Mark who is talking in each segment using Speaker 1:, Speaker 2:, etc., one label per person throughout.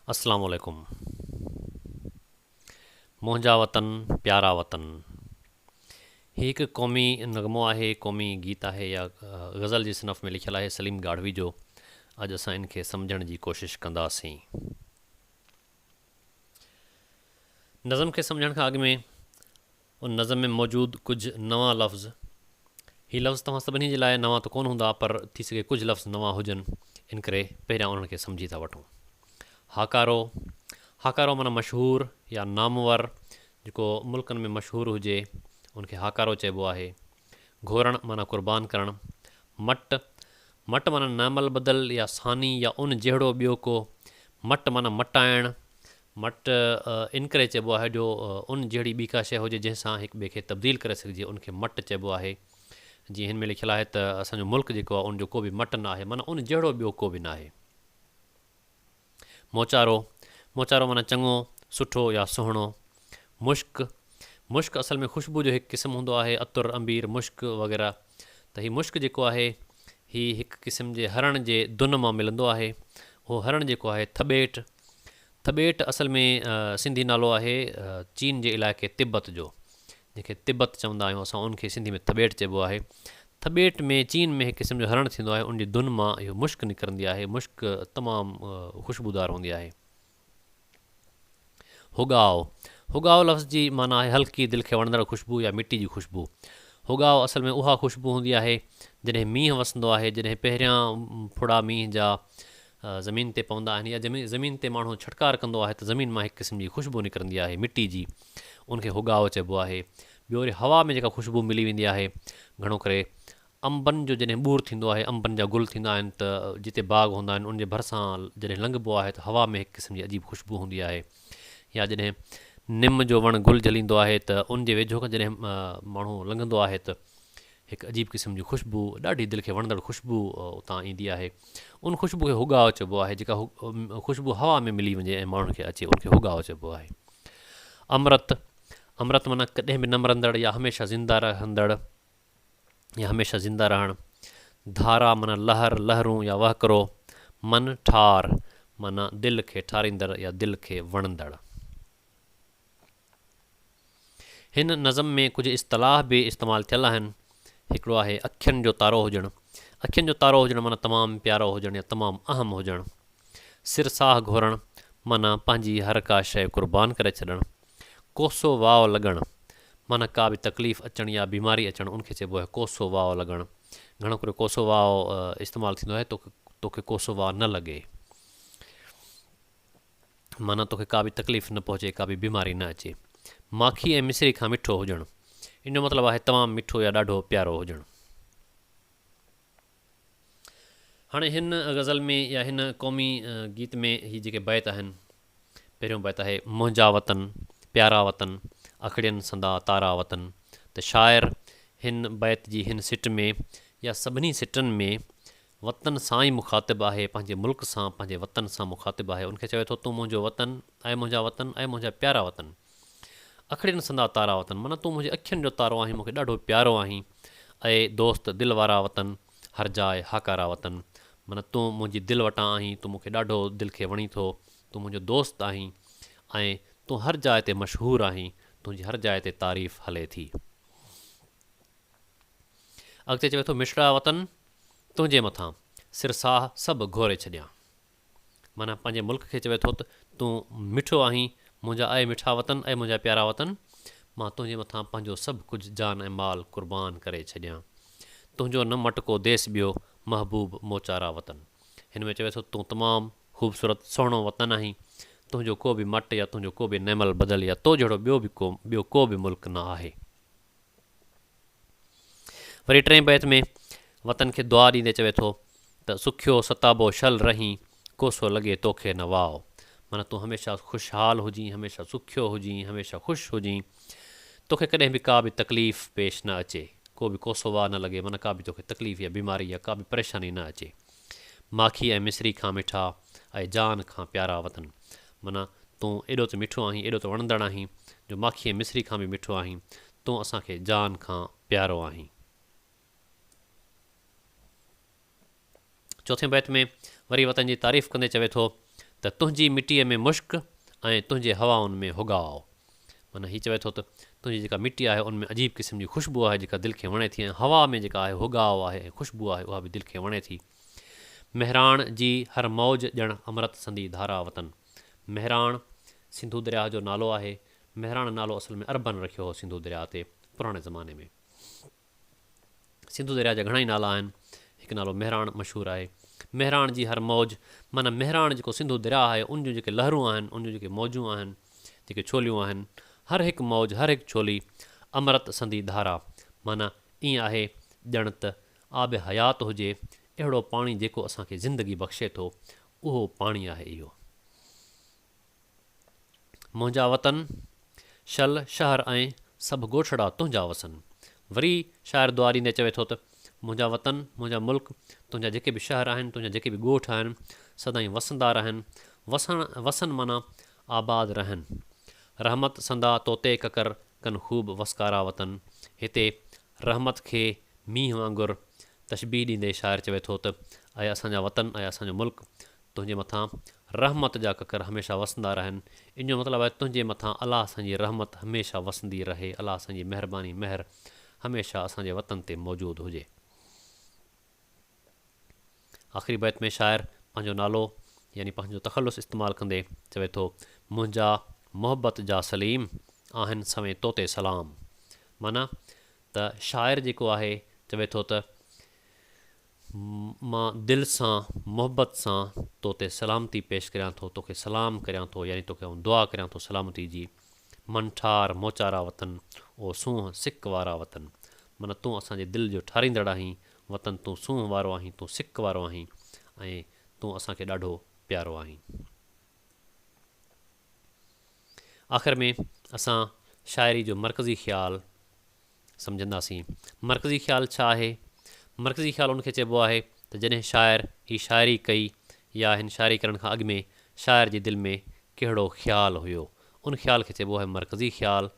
Speaker 1: अस्सलाम वालेकुम। मुंहिंजा वतन प्यारा वतन ही हिकु क़ौमी नगमो आहे, क़ौमी गीत आहे या गज़ल जी सिनफ़ में लिखियलु आहे सलीम गाढ़वी जो। अॼु असां इन खे सम्झण जी कोशिशि कंदासीं। नज़म खे सम्झण खां अॻु में उन नज़म में मौजूदु कुझु नवां लफ़्ज़, ही लफ़्ज़ तव्हां सभिनी जे लाइ नवां त कोन हूंदा, पर थी सघे कुझु लफ़्ज़ नवां हुजनि, इन करे पहिरियां उन्हनि खे सम्झी था वठूं। हाकारो, हाकारो माना मशहूरु या नामवर, जेको मुल्कनि में मशहूरु हुजे उनखे हाकारो चइबो आहे। घोरण माना क़ुर्बान करणु। मट, मट माना नामल बदल या सानी या उन जहिड़ो ॿियो को। मट माना मटाइणु। मट इन करे चइबो आहे जो उन जहिड़ी ॿी का शइ हुजे जंहिंसां हिकु ॿिए खे तब्दील करे सघिजे, उनखे मट चइबो आहे। जीअं हिन में लिखियलु आहे त असांजो मुल्क जेको आहे उनजो को बि मट न आहे, माना उन जहिड़ो ॿियो को बि न आहे। मोचारो, मोचारो माना चङो, सुठो या सुहिणो। मुश्क, मुश्क असल में ख़ुशबू जो हिकु क़िस्म हूंदो आहे, अतुर, अंबीर, मुश्क वग़ैरह। त हीउ मुश्क जेको आहे हीउ हिकु क़िस्म जे हरण जे दुन मां मिलंदो आहे। उहो हरण जेको आहे थॿेट, थॿेट असल में सिंधी नालो आहे चीन जे इलाइक़े तिब्बत जो, जंहिंखे तिब्बत चवंदा आहियूं असां, उनखे सिंधी में थॿेट चइबो आहे। थॿेट में चीन में हिकु क़िस्म जो हरण थींदो आहे, उनजी दुन मां इहो मुश्क निकिरंदी आहे। मुश्क तमामु ख़ुशबूदार हूंदी आहे। हुगाव, हुगाव लफ़्ज़ जी माना आहे हल्की, दिलि खे वणंदड़ ख़ुशबू या मिटी जी ख़ुशबू। हुगाव असल में उहा ख़ुशबू हूंदी आहे जॾहिं मींहुं वसंदो आहे, जॾहिं पहिरियां फुड़ा मींहं जा ज़मीन ते पवंदा आहिनि या ज़मीन ते माण्हू छटकार कंदो आहे त ज़मीन मां हिकु क़िस्म जी ख़ुशबू निकिरंदी आहे मिटी जी, उनखे हुगाव चइबो आहे। ॿियो वरी हवा में जेका ख़ुशबू मिली वेंदी आहे, घणो करे अंबनि जो जॾहिं ॿूर थींदो आहे, अंबनि जा गुल थींदा आहिनि त जिते बाग़ हूंदा आहिनि उनजे भरिसां जॾहिं लंघिबो आहे त हवा में हिकु क़िस्म जी अजीब ख़ुशबू हूंदी आहे। या जॾहिं निम जो वणु गुल जलींदो आहे त उनजे वेझो खां जॾहिं माण्हू लंघंदो आहे त हिकु अजीब क़िस्म जी ख़ुशबू, ॾाढी दिलि खे वणंदड़ ख़ुशबू उतां ईंदी आहे। उन ख़ुशबू खे हुगाव चइबो आहे, जेका ख़ुशबू हवा में मिली वञे ऐं माण्हुनि खे अचे, उनखे हुगाव चइबो आहे। अमृत, अमृत माना कॾहिं बि न मरंदड़ या हमेशह ज़िंदा रहंदड़ या हमेशह ज़िंदा रहणु। धारा माना लहर, लहरूं या वहकिरो। मन, ठार माना दिलि खे ठारींदड़ या दिलि खे वणंदड़। हिन नज़म में कुझु इस्तलाह बि इस्तेमालु थियल आहिनि। हिकिड़ो आहे अखियुनि जो तारो हुजणु। अखियुनि जो तारो हुजणु माना तमामु प्यारो हुजणु या तमामु अहम हुजणु। सिरसाह घोरणु माना पंहिंजी हर का शइ क़ुर्बान करे छॾणु। कोसो वाव लॻणु माना का बि तकलीफ़ अचणु या बीमारी अचणु, उनखे चइबो आहे कोसो वाव लॻणु। घणो करे कोसो वाव इस्तेमालु थींदो आहे तोखे कोसो वाव न लॻे, माना तोखे का बि तकलीफ़ न पहुचे, का बि बीमारी न अचे। माखी ऐं मिश्री खां मिठो हुजणु, इन जो मतिलबु आहे तमामु मिठो या ॾाढो प्यारो हुजणु। हाणे हिन गज़ल में या हिन क़ौमी गीत में ही जेके बैत आहिनि, पहिरियों बैत आहे मुंहिंजा वतन प्यारा वतन, अखड़ियनि संदा तारा वतन। त शाइर हिन बैत जी हिन सिट में या सभिनी सिटनि में वतन सां ई मुखातिबु आहे, पंहिंजे मुल्क सां, पंहिंजे वतन सां मुखातिबु आहे। उनखे चवे थो तूं मुंहिंजो वतन ऐं मुंहिंजा वतन ऐं मुंहिंजा प्यारा वतन। अखड़ियनि संदा तारा वतन माना तूं मुंहिंजे अखियुनि जो तारो आहीं, मूंखे ॾाढो प्यारो आहीं। ऐं दोस्त दिलि वारा वतन, हर जाइ हाकारा वतन माना तूं मुंहिंजी दिलि वटां आहीं, तूं मूंखे ॾाढो दिलि खे वणी थो, तूं मुंहिंजो दोस्त आहीं ऐं तूं हर जाइ ते मशहूरु आहीं, तुंहिंजी हर जाइ ते तारीफ़ हले थी। अॻिते चवे थो मिश्रा वतन तुंहिंजे मथां सिरसाह सभु घोरे छॾियां, माना पंहिंजे मुल्क खे चवे थो त तूं मिठो आहीं, मुंहिंजा ऐं मिठा वतन ऐं मुंहिंजा प्यारा वतन, मां तुंहिंजे मथां पंहिंजो सभु कुझु जान ऐं माल क़ुर्बान करे छॾियां। तुंहिंजो न मटको देस ॿियो महबूब मोचारा वतन। हिन में चवे थो तूं तमामु ख़ूबसूरत सुहिणो वतन आहीं, तुंहिंजो को बि मट या तुंहिंजो को बि नेमल बदल या तो जहिड़ो ॿियो को बि मुल्क न आहे। वरी टें बैत में वतन खे दुआ ॾींदे चवे थो त सुखियो सताबो शल रहीं, कोसो लॻे तोखे न वाओ, माना तूं हमेशह ख़ुशहाल हुजीं, हमेशह सुखियो हुजीं, हमेशह ख़ुशि हुजीं, तोखे कॾहिं बि का बि तकलीफ़ पेश न अचे, को बि कोसो वाह न लॻे, माना का बि तोखे तकलीफ़ या बीमारी या का बि परेशानी न अचे। माखी ऐं मिश्री खां मिठा ऐं जान खां प्यारा वतन, माना तूं एॾो त मिठो आहीं, एॾो त वणंदड़ आहीं जो माखी ऐं मिश्री खां बि मिठो आहीं, तूं असांखे जान खां प्यारो आहीं। चौथे बैत में वरी वतन जी तारीफ़ कंदे चवे थो त त तुंहिंजी मिटीअ में मुश्क ऐं तुंहिंजे हवाउनि में हुगाव। माना हीअ चवे थो त तुंहिंजी जेका मिटी आहे उनमें अजीब क़िस्म जी ख़ुशबू आहे जेका दिलि खे वणे थी, ऐं हवा में जेका आहे हुगाव आहे ऐं ख़ुशबू आहे उहा बि दिलि खे वणे थी। मेहराण जी हर मौज ॼण अमृत संदी धारा वतन। मेहराण सिंधू दरिया जो नालो आहे। मेहराण नालो असल में अरबन रखियो हो सिंधू दरिया ते पुराणे ज़माने में। सिंधू दरिया जा घणा ई नाला आहिनि, हिकु नालो मेहराण मशहूरु आहे। मेहराण जी हर मौज माना मेहराण जेको सिंधू दरिया आहे उन जूं जेके लहरूं आहिनि, उन जूं जेके मौजूं आहिनि, जेके छोलियूं आहिनि, हर हिकु मौज हर हिकु छोली अमृत संदी धारा माना ईअं आहे ॼण त आब हयात हुजे, अहिड़ो पाणी जेको असांखे ज़िंदगी बख़्शे थो, उहो पाणी आहे इहो। मुंहिंजा वतन शल शहर ऐं सभु ॻोठड़ा तुंहिंजा वसन। वरी शाइर दुआ ॾींदे चवे थो त मुंहिंजा वतन, मुंहिंजा मुल्क, तुंहिंजा जेके बि शहर आहिनि, तुंहिंजा जेके बि ॻोठ आहिनि, सदाईं वसंदा रहनि। वसन माना आबाद रहनि। रहमत संदा तोते ककर कनि ख़ूब वसकारा वतन। हिते रहमत खे मींहं वांगुरु तशबीह ॾींदे शाइर चवे थो त ऐं असांजा वतन ऐं असांजो मुल्क तुंहिंजे मथां रहमत जा ककर हमेशह वसंदा रहनि। इन जो मतिलबु आहे तुंहिंजे मथां अलाह असांजी रहमत हमेशह वसंदी रहे, अलाह असांजी महिरबानी महर हमेशह असांजे वतन ते मौजूदु हुजे। आख़िरी बैत में शाइर पंहिंजो नालो यानी पंहिंजो तख़ल्लुस इस्तेमालु कंदे चवे थो मुंहिंजा मोहबत जा सलीम आहिनि सवें तोते सलाम। माना त शाइर जेको आहे चवे थो त मां दिलि सां मोहबत सां तोते सलामती पेश करियां थो, तोखे सलाम करियां थो, यानी तोखे दुआ करियां थो सलामती जी। मन ठार मोचारा वतन, ओ सूंहं सिक वारा वतन। माना तूं असांजे दिलि जो ठारींदड़ आहीं वतन, तूं सूंहं वारो आहीं, तूं सिक वारो आहीं ऐं तूं असांखे ॾाढो प्यारो आहीं। आख़िर में असां शाइरी जो मरकज़ी ख़्यालु सम्झंदासीं। मरकज़ी ख़्यालु छा आहे? मरकज़ी ख़्यालु उनखे चइबो आहे त जॾहिं शाइर ही शाइरी कई या हिन शाइरी करण खां अॻु में शाइर जी दिलि में कहिड़ो ख़्यालु हुयो, उन ख़्याल खे चइबो आहे मरकज़ी ख़्यालु।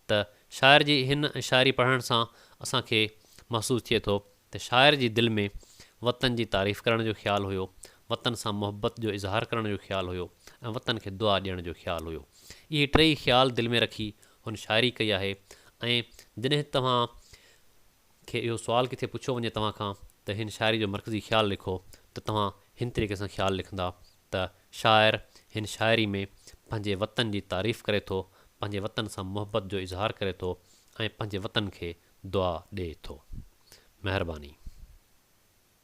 Speaker 1: त शाइर जी हिन शाइरी पढ़ण सां असांखे महसूसु थिए थो त शाइर जी दिलि में वतन जी तारीफ़ करण जो ख़्यालु हुयो, वतन सां मोहबत जो इज़हार करण जो ख़्यालु हुयो ऐं वतन खे दुआ ॾियण जो ख़्यालु हुयो। इहे टई ख़्याल दिलि में रखी हुन शाइरी कई आहे। ऐं जॾहिं तव्हां खे इहो सुवालु किथे पुछियो वञे तव्हां खां त हिन शाइरी जो मरकज़ी ख़्यालु लिखो, त तव्हां हिन तरीक़े सां ख़्यालु लिखंदा त शाइर हिन शाइरी में पंहिंजे वतन जी तारीफ़ करे थो, पंहिंजे वतन सां मोहबत जो इज़हार करे थो ऐं पंहिंजे वतन खे दुआ ॾिए थो। महिरबानी।